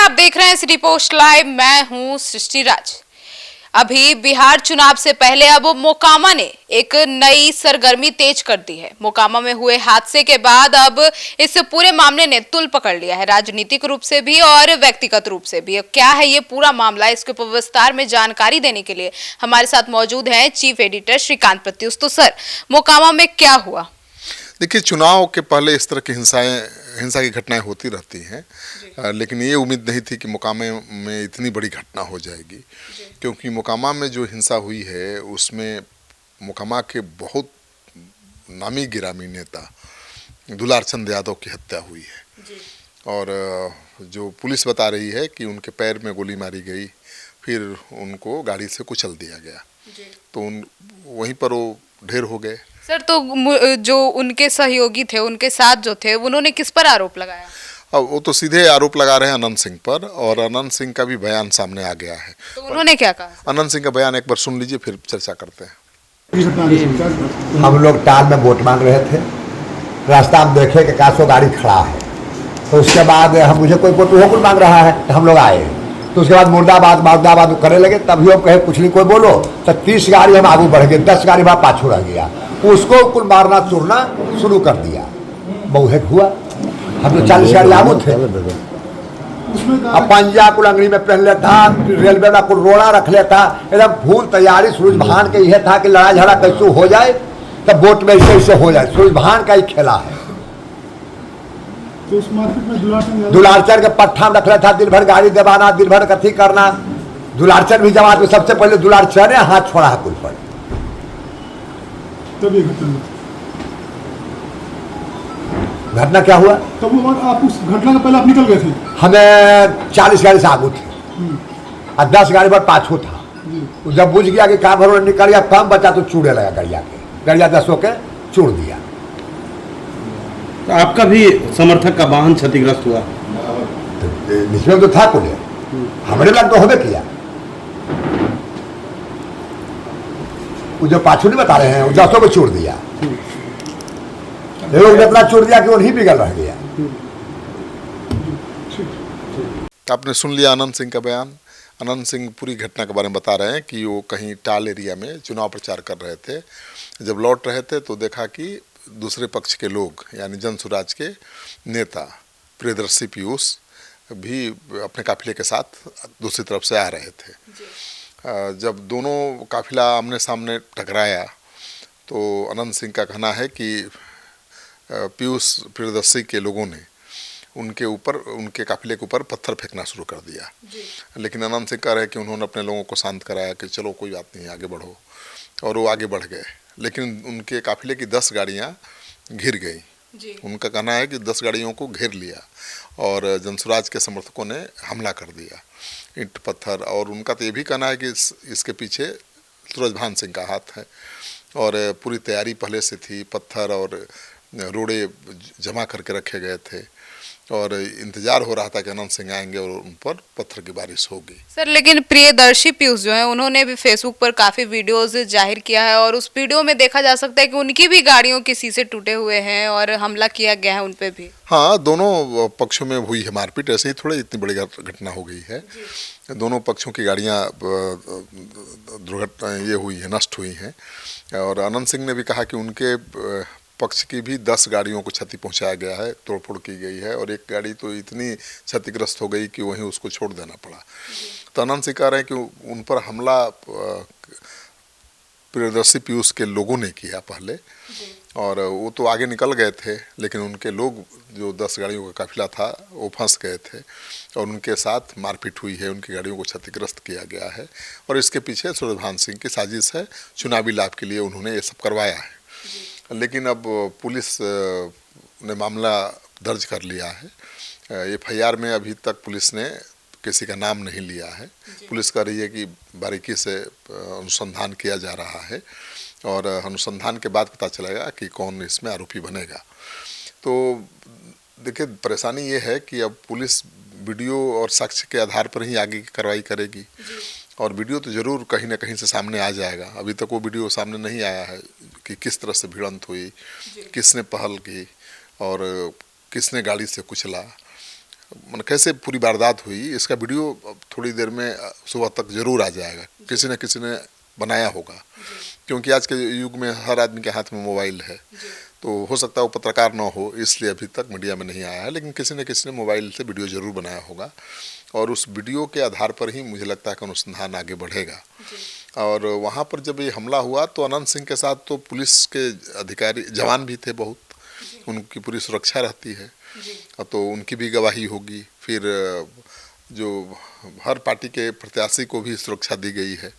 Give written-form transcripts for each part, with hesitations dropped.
आप देख रहे हैं सिटी पोस्ट लाइव। मैं हूं सृष्टि राज। अभी बिहार चुनाव से पहले अब मोकामा ने एक नई सरगर्मी तेज कर दी है। मोकामा में हुए हादसे के बाद अब इस पूरे मामले ने तुल पकड़ लिया है, राजनीतिक रूप से भी और व्यक्तिगत रूप से भी। क्या है ये पूरा मामला, इसके ऊपर विस्तार में जानकारी देने के लिए हमारे साथ मौजूद हैं चीफ एडिटर श्रीकांत प्रत्युष। तो सर, मोकामा में क्या हुआ? देखिए, चुनाव के पहले इस तरह की हिंसा की घटनाएं होती रहती हैं, लेकिन ये उम्मीद नहीं थी कि मोकामा में इतनी बड़ी घटना हो जाएगी, क्योंकि मोकामा में जो हिंसा हुई है उसमें मोकामा के बहुत नामी गिरामी नेता दुलार चंद यादव की हत्या हुई है। और जो पुलिस बता रही है कि उनके पैर में गोली मारी गई, फिर उनको गाड़ी से कुचल दिया गया, तो वहीं पर वो ढेर हो गए। सर, तो जो उनके सहयोगी थे, उनके साथ जो थे, उन्होंने किस पर आरोप लगाया? अब वो तो सीधे आरोप लगा रहे हैं अनंत सिंह पर, और अनंत सिंह का भी बयान सामने आ गया है। तो उन्होंने क्या कहा? अनंत सिंह का बयान एक बार सुन लीजिए, फिर चर्चा करते हैं। हम लोग टाल में वोट मांग रहे थे, रास्ता में देखे कि कासो गाड़ी खड़ा है, तो उसके बाद हम मुझे कोई वोट वो मांग रहा है, तो हम लोग आए, तो उसके बाद मुर्दाबाद करने लगे। तभी हम कहे कुछ नहीं कोई बोलो, तो 30 गाड़ी हम आगे बढ़ गए, 10 गाड़ी वहाँ पाछू रह गया, उसको कुल मारना चूरना शुरू कर दिया। बहु हुआ, हम तो 40 गाड़ी आगू थे। अब पंजा कुल अंगड़ी में पहन लेता, रेलवे में कुल रोड़ा रख लेता, एकदम फूल तैयारी। सूरज भान के यह था कि लड़ाई झगड़ा कैसे हो जाए, तब वोट में ऐसे हो जाए। सूरज भान का ही खेला है। तो उस मार्केट में दुलारचंद के पट्टा में रख लेता, दिन भर गाड़ी दबाना, दिन भर कथी करना। दुलारचंद भी जमात में सबसे पहले दुलारचंद ने हाथ छोड़ा है कुल पर। तभी घटना क्या हुआ? तब आप उस घटना के पहले आप निकल गए थे? हमें 40 गाड़ी से आगू थे और 10 गाड़ी पर पाछू था। जब बुझ गया कि काम भर निकल गया, कम बचा तो चूड़े लगा गड़िया 10 के चूड़ दिया। तो आपका भी समर्थक का वाहन क्षतिग्रस्त हुआ? निश्चय तो था कुल, हमारे लग तो होबे किया। वो जो पाछू नहीं बता रहे हैं, 10 को छोड़ दिया। लोग इतना छोड़ दिया कि वो नहीं बिगड़ रह गया। आपने सुन लिया अनंत सिंह का बयान। अनंत सिंह पूरी घटना के बारे में बता रहे हैं कि वो कहीं टाल एरिया में चुनाव प्रचार कर रहे थे। जब लौट रहे थे तो देखा कि दूसरे पक्ष के लोग, यानी जन स्वराज के नेता प्रियदर्शी पीयूष भी अपने काफिले के साथ दूसरी तरफ से आ रहे थे। जब दोनों काफिला आमने सामने टकराया तो अनंत सिंह का कहना है कि पीयूष प्रियदर्शी के लोगों ने उनके काफिले के ऊपर पत्थर फेंकना शुरू कर दिया। लेकिन अनंत सिंह कह रहे हैं कि उन्होंने अपने लोगों को शांत कराया कि चलो कोई बात नहीं, आगे बढ़ो, और वो आगे बढ़ गए। लेकिन उनके काफिले की 10 गाड़ियाँ घिर गई। उनका कहना है कि 10 गाड़ियों को घेर लिया और जनसुराज के समर्थकों ने हमला कर दिया, ईंट पत्थर। और उनका तो ये भी कहना है कि इसके पीछे सूरज भान सिंह का हाथ है, और पूरी तैयारी पहले से थी। पत्थर और रोड़े जमा करके रखे गए थे और इंतजार हो रहा था कि अनंत सिंह आएंगे और उन पर पत्थर की बारिश होगी। सर, लेकिन प्रियदर्शी पीयूष जो है, उन्होंने भी फेसबुक पर काफी वीडियोस जाहिर किया है और उस वीडियो में देखा जा सकता है कि उनकी भी गाड़ियों के शीशे टूटे हुए हैं और हमला किया गया है उन पे भी। हाँ, दोनों पक्षों में हुई है मारपीट। ऐसे ही थोड़ी इतनी बड़ी घटना हो गई है। दोनों पक्षों की गाड़ियाँ दुर्घटना ये हुई है, नष्ट हुई हैं। और अनंत सिंह ने भी कहा कि उनके पक्ष की भी 10 गाड़ियों को क्षति पहुंचाया गया है, तोड़फोड़ की गई है, और एक गाड़ी तो इतनी क्षतिग्रस्त हो गई कि वहीं उसको छोड़ देना पड़ा। तो अनंत सिंह कह रहे हैं कि उन पर हमला प्रियदर्शी पीयूष के लोगों ने किया पहले, और वो तो आगे निकल गए थे, लेकिन उनके लोग जो 10 गाड़ियों का काफिला था वो फंस गए थे और उनके साथ मारपीट हुई है, उनकी गाड़ियों को क्षतिग्रस्त किया गया है। और इसके पीछे सूरजभान सिंह की साजिश है, चुनावी लाभ के लिए उन्होंने ये सब करवाया है। लेकिन अब पुलिस ने मामला दर्ज कर लिया है। FIR में अभी तक पुलिस ने किसी का नाम नहीं लिया है। पुलिस कह रही है कि बारीकी से अनुसंधान किया जा रहा है और अनुसंधान के बाद पता चलेगा कि कौन इसमें आरोपी बनेगा। तो देखिए, परेशानी ये है कि अब पुलिस वीडियो और साक्ष्य के आधार पर ही आगे की कार्रवाई करेगी, और वीडियो तो ज़रूर कहीं ना कहीं से सामने आ जाएगा। अभी तक वो वीडियो सामने नहीं आया है कि किस तरह से भिड़ंत हुई, किसने पहल की और किसने गाड़ी से कुचला। मन कैसे पूरी वारदात हुई, इसका वीडियो थोड़ी देर में सुबह तक जरूर आ जाएगा। किसी न किसी ने बनाया होगा, क्योंकि आज के युग में हर आदमी के हाथ में मोबाइल है, तो हो सकता है वो पत्रकार ना हो इसलिए अभी तक मीडिया में नहीं आया है, लेकिन किसी न किसी ने मोबाइल से वीडियो जरूर बनाया होगा और उस वीडियो के आधार पर ही मुझे लगता है कि अनुसंधान आगे बढ़ेगा। और वहाँ पर जब ये हमला हुआ तो अनंत सिंह के साथ तो पुलिस के अधिकारी जवान भी थे, बहुत उनकी पूरी सुरक्षा रहती है, तो उनकी भी गवाही होगी। फिर जो हर पार्टी के प्रत्याशी को भी सुरक्षा दी गई है,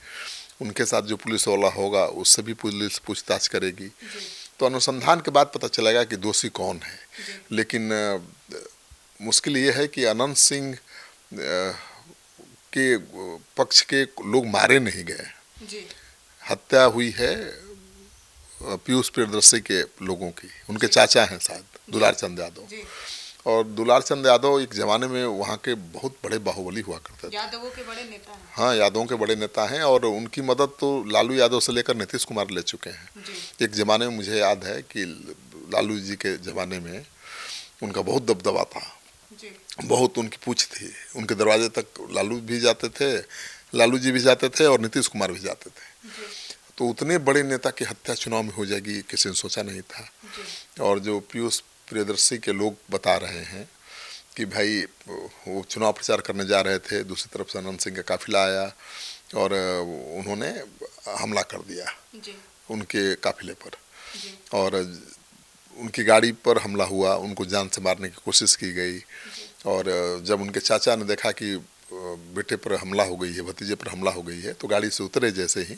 उनके साथ जो पुलिस वाला होगा उससे भी पुलिस पूछताछ करेगी, तो अनुसंधान के बाद पता चलेगा कि दोषी कौन है। लेकिन मुश्किल ये है कि अनंत सिंह के पक्ष के लोग मारे नहीं गए, हत्या हुई है पीयूष प्रियदर्शी के लोगों की, उनके चाचा हैं शायद दुलार चंद यादव, और दुलार चंद यादव एक ज़माने में वहाँ के बहुत बड़े बाहुबली हुआ करते थे, यादवों के बड़े नेता हैं। हाँ, यादवों के बड़े नेता हैं, और उनकी मदद तो लालू यादव से लेकर नीतीश कुमार ले चुके हैं। एक ज़माने में मुझे याद है कि लालू जी के ज़माने में उनका बहुत दबदबा था, बहुत उनकी पूछ थी, उनके दरवाजे तक लालू भी जाते थे, लालू जी भी जाते थे और नीतीश कुमार भी जाते थे। तो उतने बड़े नेता की हत्या चुनाव में हो जाएगी किसी ने सोचा नहीं था। और जो पीयूष प्रियदर्शी के लोग बता रहे हैं कि भाई वो चुनाव प्रचार करने जा रहे थे, दूसरी तरफ से अनंत सिंह का काफिला आया और उन्होंने हमला कर दिया उनके काफिले पर, और उनकी गाड़ी पर हमला हुआ, उनको जान से मारने की कोशिश की गई। और जब उनके चाचा ने देखा कि बेटे पर हमला हो गई है, भतीजे पर हमला हो गई है, तो गाड़ी से उतरे जैसे ही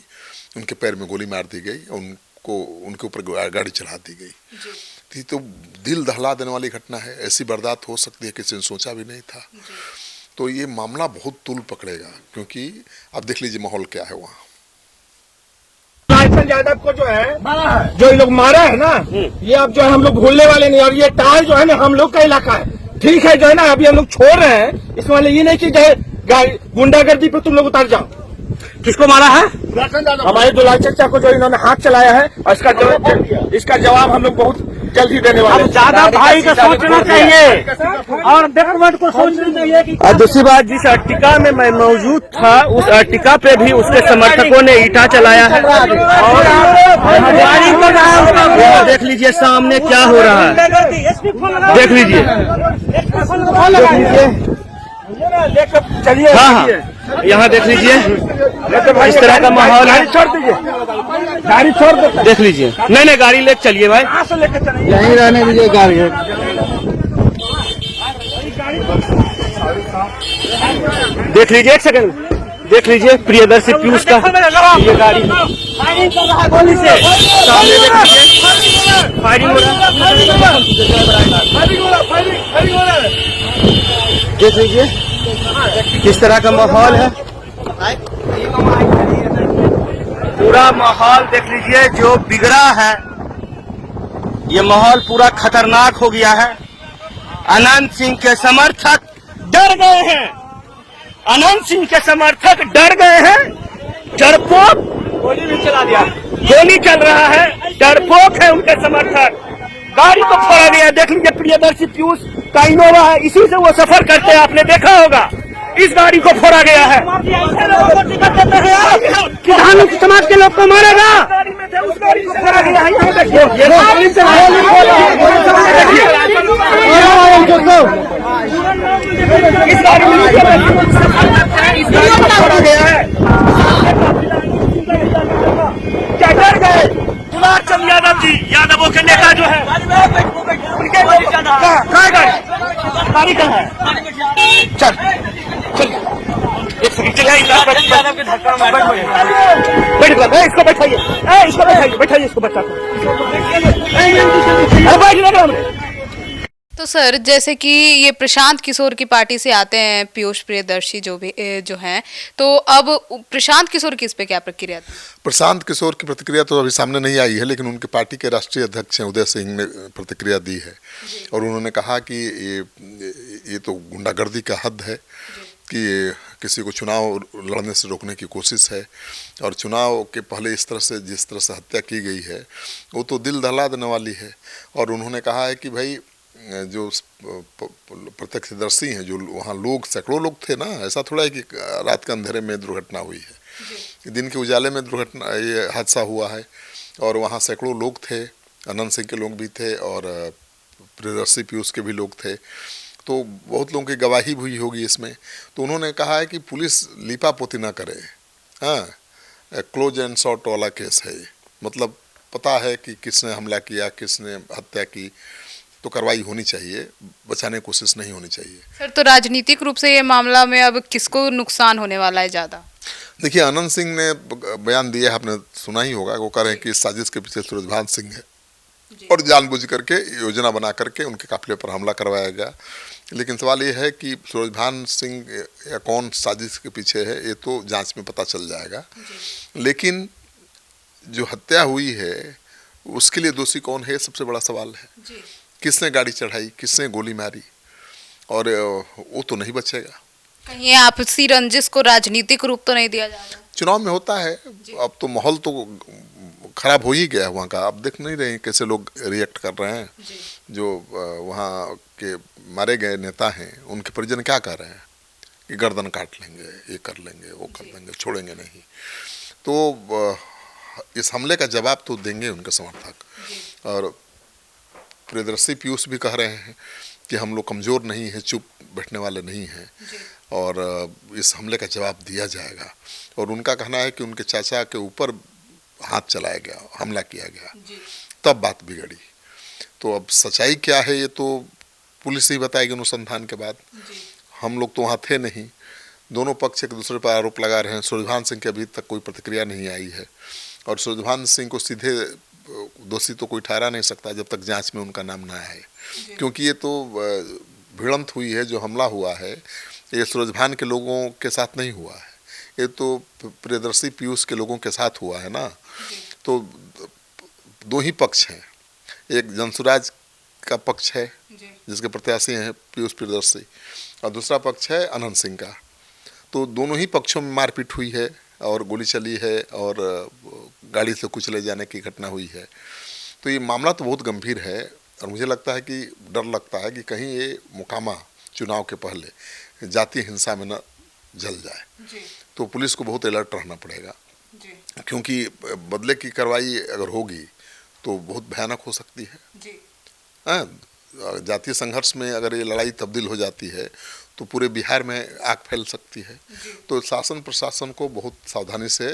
उनके पैर में गोली मार दी गई, उनको उनके ऊपर गाड़ी चढ़ा दी गई। तो दिल दहला देने वाली घटना है, ऐसी वारदात हो सकती है किसी ने सोचा भी नहीं था। तो ये मामला बहुत तूल पकड़ेगा, क्योंकि आप देख लीजिए माहौल क्या है वहाँ। यादव को जो है जो ये लोग मारा है ना, ये अब जो है हम लोग भूलने वाले नहीं। और ये टाल जो है ना हम लोग का इलाका है, ठीक है, जो है ना अभी हम लोग छोड़ रहे हैं, इसमें वाले ये नहीं कि जो है गुंडागर्दी पे तुम लोग उतर जाओ। किसको मारा है? हमारे दुलाल चचा को जो इन्होंने हाथ चलाया है, और इसका जवाब हम लोग बहुत जल्दी देने वाले हैं। ज्यादा भाई का सोचना चाहिए और डेवलपमेंट को सोचना चाहिए कि। और दूसरी बात, जिस अर्टिका में मैं मौजूद था, उस अर्टिका पे भी उसके समर्थकों ने ईटा चलाया है। और देख लीजिए सामने क्या हो रहा है, देख लीजिए। चलिए, हाँ, यहाँ देख लीजिए इस तरह का माहौल है। छोड़ दीजिए, गाड़ी छोड़ दो, देख लीजिए। नहीं, गाड़ी लेके चलिए भाई, यहीं रहने दीजिए गाड़ी। देख लीजिए, एक सेकंड देख लीजिए, प्रियदर्शी पीयूष का ये गाड़ी फायरिंग कर रहा है गोली से, सामने देख लीजिए फायरिंग हो रहा है। देख लीजिए किस तरह का माहौल है, पूरा माहौल देख लीजिए जो बिगड़ा है, ये माहौल पूरा खतरनाक हो गया है। अनंत सिंह के समर्थक डर गए हैं, अनंत सिंह के समर्थक डर गए हैं, डरपोक गोली भी चला दिया, गोली चल रहा है, डरपोक है उनके समर्थक। गाड़ी को फोड़ा गया, देख लीजिए प्रियदर्शी पीयूष का इनोवा है, इसी से वो सफर करते हैं, आपने देखा होगा। इस गाड़ी को फोड़ा गया है, किसानों के समाज के लोग को मारेगा, उस गाड़ी को फोड़ा गया है। यहाँ देखिए, इस गाड़ी में फोड़ा गया है। क्या डर गए दुलार चंद यादव जी, यादवों के नेता जो है, उनके गाड़ी कहाँ है? चल एक सेकंड चलिए, इसको बैठाइए, बैठाइए इसको बच्चा को। तो सर, जैसे कि ये प्रशांत किशोर की पार्टी से आते हैं पीयूष प्रियदर्शी जो हैं, तो अब प्रशांत किशोर की इस पे क्या प्रक्रिया थी? प्रशांत किशोर की प्रतिक्रिया तो अभी सामने नहीं आई है, लेकिन उनके पार्टी के राष्ट्रीय अध्यक्ष हैं उदय सिंह ने प्रतिक्रिया दी है, और उन्होंने कहा कि ये तो गुंडागर्दी का हद है कि किसी को चुनाव लड़ने से रोकने की कोशिश है, और चुनाव के पहले इस तरह से जिस तरह से हत्या की गई है वो तो दिल दहला देने वाली है। और उन्होंने कहा है कि भाई जो प्रत्यक्षदर्शी हैं, जो वहाँ लोग, सैकड़ों लोग थे ना, ऐसा थोड़ा है कि रात के अंधेरे में दुर्घटना हुई है। दिन के उजाले में दुर्घटना, ये हादसा हुआ है। और वहाँ सैकड़ों लोग थे, अनंत सिंह के लोग भी थे और प्रियदर्शी पीयूष के भी लोग थे, तो बहुत लोगों की गवाही भी होगी इसमें। तो उन्होंने कहा है कि पुलिस लीपापोती ना करे, हाँ, क्लोज एंड शॉर्ट वाला केस है ये, मतलब पता है कि किसने हमला किया, किसने हत्या की, तो कार्रवाई होनी चाहिए, बचाने की कोशिश नहीं होनी चाहिए। सर, तो राजनीतिक रूप से ये मामला में अब किसको नुकसान होने वाला है ज़्यादा? देखिए, अनंत सिंह ने बयान दिया है, आपने सुना ही होगा, वो कह रहे हैं कि इस साजिश के पीछे सूरजभान सिंह है और जानबूझ करके योजना बना करके उनके काफिले पर हमला करवाया गया। लेकिन सवाल ये है कि सूरजभान सिंह या कौन साजिश के पीछे है, ये तो जांच में पता चल जाएगा। लेकिन जो हत्या हुई है उसके लिए दोषी कौन है, सबसे बड़ा सवाल है। किसने गाड़ी चढ़ाई, किसने गोली मारी, और वो तो नहीं बचेगा। कहीं आपसी रंजिश को राजनीतिक रूप तो नहीं दिया जा रहा? चुनाव में होता है, अब तो माहौल तो खराब हो ही गया है वहाँ का। आप देख नहीं रहे कैसे लोग रिएक्ट कर रहे हैं। जो वहाँ के मारे गए नेता हैं, उनके परिजन क्या कह रहे हैं कि गर्दन काट लेंगे, ये कर लेंगे, वो कर लेंगे, छोड़ेंगे नहीं। तो इस हमले का जवाब तो देंगे उनके समर्थक। और प्रियदर्शी पीयूष भी कह रहे हैं कि हम लोग कमज़ोर नहीं हैं, चुप बैठने वाले नहीं हैं, और इस हमले का जवाब दिया जाएगा। और उनका कहना है कि उनके चाचा के ऊपर हाथ चलाया गया, हमला किया गया, तब बात बिगड़ी। तो अब सच्चाई क्या है ये तो पुलिस ही बताएगी अनुसंधान के बाद। हम लोग तो वहाँ थे नहीं। दोनों पक्ष एक दूसरे पर आरोप लगा रहे हैं। सूरजभान सिंह की अभी तक कोई प्रतिक्रिया नहीं आई है, और सूरजभान सिंह को सीधे दोषी तो कोई ठहरा नहीं सकता जब तक जांच में उनका नाम ना आए, क्योंकि ये तो भिड़ंत हुई है, जो हमला हुआ है ये सूरजभान के लोगों के साथ नहीं हुआ है, ये तो प्रियदर्शी पीयूष के लोगों के साथ हुआ है ना। तो दो ही पक्ष हैं, एक जनसुराज का पक्ष है जिसके प्रत्याशी हैं पीयूष प्रियदर्शी, और दूसरा पक्ष है अनंत सिंह का। तो दोनों ही पक्षों में मारपीट हुई है और गोली चली है और गाड़ी से कुचले जाने की घटना हुई है। तो ये मामला तो बहुत गंभीर है, और मुझे लगता है कि डर लगता है कि कहीं ये मुकामा चुनाव के पहले जातीय हिंसा में न जल जाए। तो पुलिस को बहुत अलर्ट रहना पड़ेगा, क्योंकि बदले की कार्रवाई अगर होगी तो बहुत भयानक हो सकती है। जातीय संघर्ष में अगर ये लड़ाई तब्दील हो जाती है तो पूरे बिहार में आग फैल सकती है। तो शासन प्रशासन को बहुत सावधानी से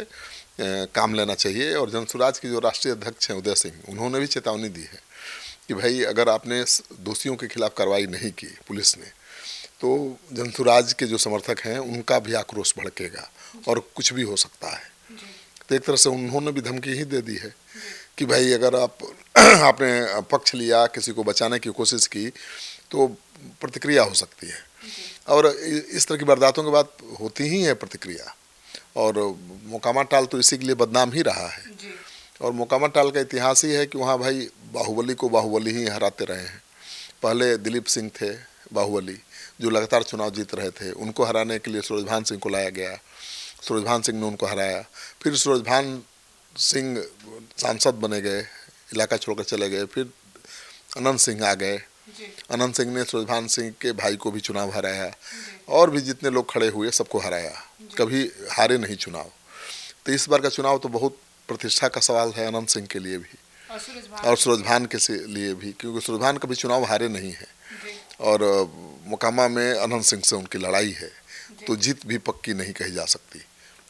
काम लेना चाहिए। और जनसुराज के जो राष्ट्रीय अध्यक्ष हैं उदय सिंह, उन्होंने भी चेतावनी दी है कि भाई अगर आपने दोषियों के खिलाफ कार्रवाई नहीं की पुलिस ने, तो जनसुराज के जो समर्थक हैं उनका भी आक्रोश भड़केगा और कुछ भी हो सकता है। तो एक तरह से उन्होंने भी धमकी ही दे दी है कि भाई अगर आपने पक्ष लिया, किसी को बचाने की कोशिश की, तो प्रतिक्रिया हो सकती है। और इस तरह की वारदातों के बाद होती ही है प्रतिक्रिया। और मोकामा टाल तो इसी के लिए बदनाम ही रहा है। और मोकामा टाल का इतिहास ही है कि वहाँ भाई बाहुबली को बाहुबली ही हराते रहे हैं। पहले दिलीप सिंह थे बाहुबली, जो लगातार चुनाव जीत रहे थे, उनको हराने के लिए सूरजभान सिंह को लाया गया। सूरजभान सिंह ने उनको हराया, फिर सूरजभान सिंह सांसद बने गए, इलाका छोड़कर चले गए, फिर अनंत सिंह आ गए। अनंत सिंह ने सूरजभान सिंह के भाई को भी चुनाव हराया, और भी जितने लोग खड़े हुए सबको हराया, कभी हारे नहीं चुनाव। तो इस बार का चुनाव तो बहुत प्रतिष्ठा का सवाल है अनंत सिंह के लिए भी और सूरजभान के लिए भी, क्योंकि सूरजभान कभी चुनाव हारे नहीं है। और मोकामा में अनंत सिंह से उनकी लड़ाई है, तो जीत भी पक्की नहीं कही जा सकती,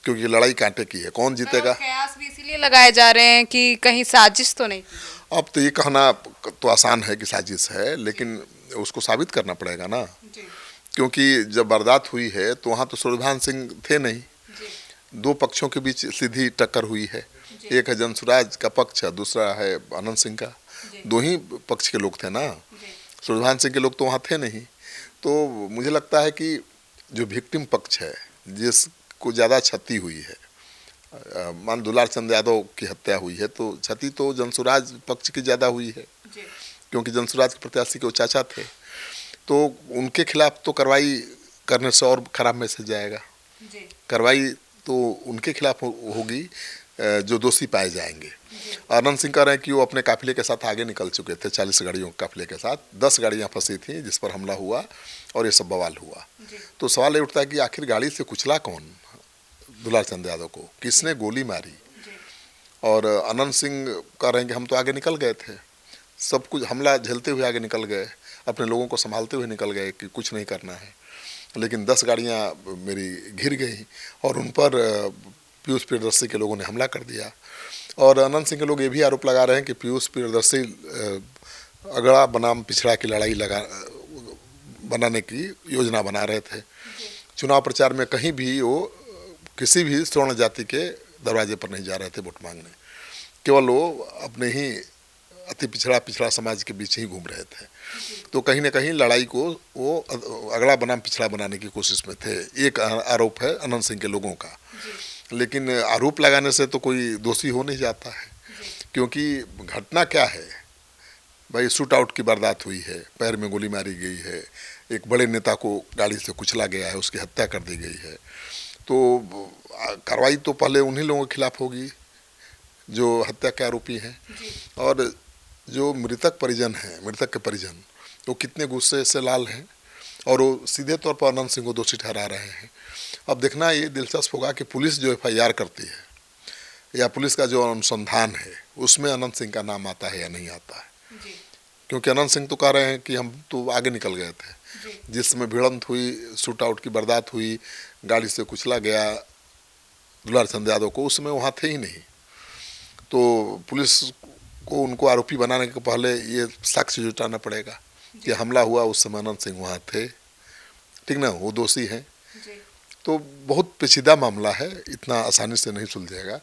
क्योंकि लड़ाई कांटे की है। कौन जीतेगा? कयास भी इसीलिए लगाए जा रहे हैं कि कहीं साजिश तो नहीं। अब तो ये कहना तो आसान है कि साजिश है, लेकिन उसको साबित करना पड़ेगा ना, क्योंकि जब वारदात हुई है तो वहाँ तो सूरजभान सिंह थे नहीं। दो पक्षों के बीच सीधी टक्कर हुई है, एक है जनसुराज का पक्ष, दूसरा है अनंत सिंह का। दो ही पक्ष के लोग थे ना, सूरजभान सिंह के लोग तो वहाँ थे नहीं। तो मुझे लगता है कि जो विक्टिम पक्ष है, जिसको ज़्यादा क्षति हुई है, मान दुलार चंद यादव की हत्या हुई है, तो क्षति तो जनसुराज पक्ष की ज़्यादा हुई है, क्योंकि जनसुराज के प्रत्याशी के वो चाचा थे। तो उनके खिलाफ तो कार्रवाई करने से और खराब मैसेज जाएगा। कार्रवाई तो उनके खिलाफ होगी जो दोषी पाए जाएंगे। आनंद सिंह कह रहे हैं कि वो अपने काफिले के साथ आगे निकल चुके थे, 40 गाड़ियों के काफिले के साथ। 10 गाड़ियां फंसी थी जिस पर हमला हुआ और ये सब बवाल हुआ। तो सवाल ये उठता है कि आखिर गाड़ी से कुचला कौन दुलार चंद यादव को, किसने गोली मारी? और आनंद सिंह कह रहे हैं कि हम तो आगे निकल गए थे, सब कुछ हमला झेलते हुए आगे निकल गए, अपने लोगों को संभालते हुए निकल गए कि कुछ नहीं करना है। लेकिन 10 गाड़ियां मेरी घिर गई और उन पर पीयूष प्रियदर्शी के लोगों ने हमला कर दिया। और आनंद सिंह के लोग ये भी आरोप लगा रहे हैं कि पीयूष प्रियदर्शी अगड़ा बनाम पिछड़ा की लड़ाई बनाने की योजना बना रहे थे। चुनाव प्रचार में कहीं भी वो किसी भी स्वर्ण जाति के दरवाजे पर नहीं जा रहे थे वोट मांगने, केवल वो अपने ही अति पिछड़ा समाज के बीच ही घूम रहे थे। तो कहीं ना कहीं लड़ाई को वो अगड़ा बनाम पिछड़ा बनाने की कोशिश में थे। एक आरोप है अनंत सिंह के लोगों का। लेकिन आरोप लगाने से तो कोई दोषी हो नहीं जाता है, क्योंकि घटना क्या है भाई, शूट आउट की वारदात हुई है, पैर में गोली मारी गई है, एक बड़े नेता को गाड़ी से कुचला गया है, उसकी हत्या कर दी गई है। तो कार्रवाई तो पहले उन्हीं लोगों के खिलाफ होगी जो हत्या के आरोपी हैं। और जो मृतक परिजन हैं, मृतक के परिजन, तो कितने गुस्से से लाल हैं और वो सीधे तौर पर अनंत सिंह को दोषी ठहरा रहे हैं। अब देखना ये दिलचस्प होगा कि पुलिस जो FIR करती है या पुलिस का जो अनुसंधान है उसमें अनंत सिंह का नाम आता है या नहीं आता है। क्योंकि अनंत सिंह तो कह रहे हैं कि हम तो आगे निकल गए थे, जिस समय भिड़ंत हुई, शूट आउट की वारदात हुई, गाड़ी से कुचला गया दुलार चंद यादव को, उस समय वहाँ थे ही नहीं। तो पुलिस को उनको आरोपी बनाने के पहले ये साक्ष्य जुटाना पड़ेगा कि हमला हुआ उस समय अनंत सिंह वहाँ थे, ठीक ना, वो दोषी हैं। तो बहुत पेचीदा मामला है, इतना आसानी से नहीं सुलझेगा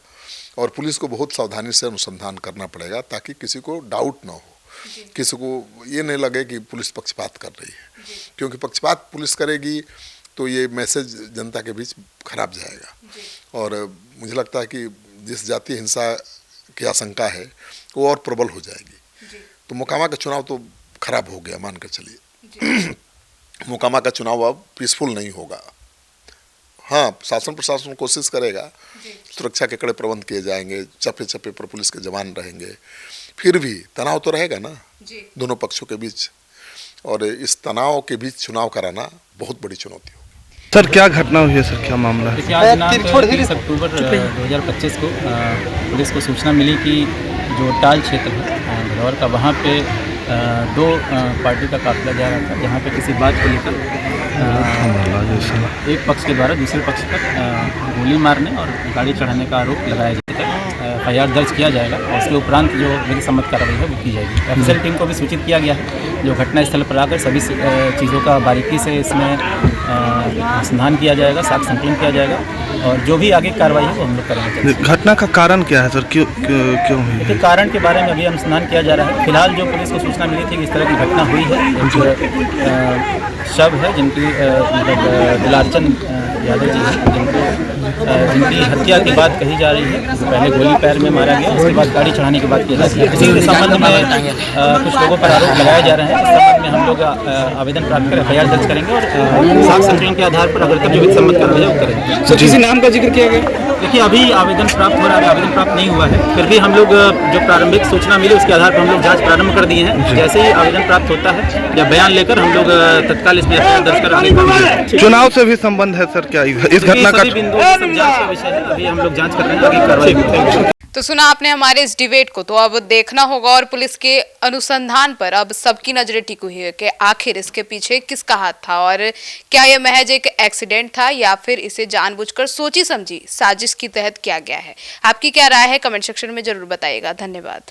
और पुलिस को बहुत सावधानी से अनुसंधान करना पड़ेगा ताकि किसी को डाउट ना हो, किसी को ये नहीं लगे कि पुलिस पक्षपात कर रही है। क्योंकि पक्षपात पुलिस करेगी तो ये मैसेज जनता के बीच खराब जाएगा। और मुझे लगता है कि जिस जातीय हिंसा की आशंका है वो और प्रबल हो जाएगी। तो मोकामा का चुनाव तो खराब हो गया, मान कर चलिए। मोकामा का चुनाव अब पीसफुल नहीं होगा। हाँ, शासन प्रशासन कोशिश करेगा, सुरक्षा के कड़े प्रबंध किए जाएंगे, चप्पे चप्पे पर पुलिस के जवान रहेंगे, फिर भी तनाव तो रहेगा ना दोनों पक्षों के बीच। और इस तनाव के बीच चुनाव कराना बहुत बड़ी चुनौती होगी। सर क्या घटना हुई है सर, क्या मामला है? दिनांक 30 अक्टूबर 2025 को पुलिस को सूचना मिली कि जो टाल क्षेत्र है भदौर का, वहाँ पे 2 पार्टी का काफिला जा रहा था, जहाँ पे किसी बात को लेकर एक पक्ष के द्वारा दूसरे पक्ष पर गोली मारने और गाड़ी चढ़ाने का आरोप लगाया जाएगा। FIR दर्ज किया जाएगा और उसके उपरांत जो विधि सम्मत कार्रवाई है वो की जाएगी। ऑफिशियल टीम को भी सूचित किया गया है, जो घटनास्थल पर आकर सभी चीज़ों का बारीकी से इसमें अनुसंधान किया जाएगा, साक्ष्य संकलन किया जाएगा और जो भी आगे कार्रवाई है वो हम लोग करेंगे। घटना का कारण क्या है सर, क्यों हुई? देखिए, कारण के बारे में अभी अनुसंधान किया जा रहा है। फिलहाल जो पुलिस को सूचना मिली थी कि इस तरह की घटना हुई है, एक शव है जिनकी मतलब दुलारचंद यादव जी हैं, जिनकी हत्या की बात कही जा रही है। पहले गोली पैर में मारा गया, उसके बाद गाड़ी चढ़ाने की बात की जा रही है। इसी संबंध में कुछ लोगों पर आरोप लगाए जा रहे हैं। इस संबंध में हम लोग आवेदन प्राप्त कर FIR दर्ज करेंगे और साक्ष्य संकलन के आधार पर अगर जो विधि सम्मत कार्रवाई है वो करेंगे। सर किसी नाम का जिक्र किया गया? देखिए, अभी आवेदन प्राप्त हो रहा है, आवेदन प्राप्त नहीं हुआ है, फिर भी हम लोग जो प्रारंभिक सूचना मिली उसके आधार पर हम लोग जांच प्रारंभ कर दिए हैं। जैसे ही आवेदन प्राप्त होता है या बयान लेकर हम लोग तत्काल इसमें FIR दर्ज कर आगे। चुनाव से भी संबंध है सर क्या इस घटना का? सभी बिंदुओं पर जांच का विषय है, अभी हम लोग जांच कर रहे हैं, आगे कार्रवाई करेंगे। तो सुना आपने हमारे इस डिबेट को, तो अब देखना होगा और पुलिस के अनुसंधान पर अब सबकी नजरें टिकी हुई है कि आखिर इसके पीछे किसका हाथ था और क्या यह महज एक एक्सीडेंट था या फिर इसे जानबूझकर सोची समझी साजिश के तहत किया गया है। आपकी क्या राय है, कमेंट सेक्शन में जरूर बताइएगा। धन्यवाद।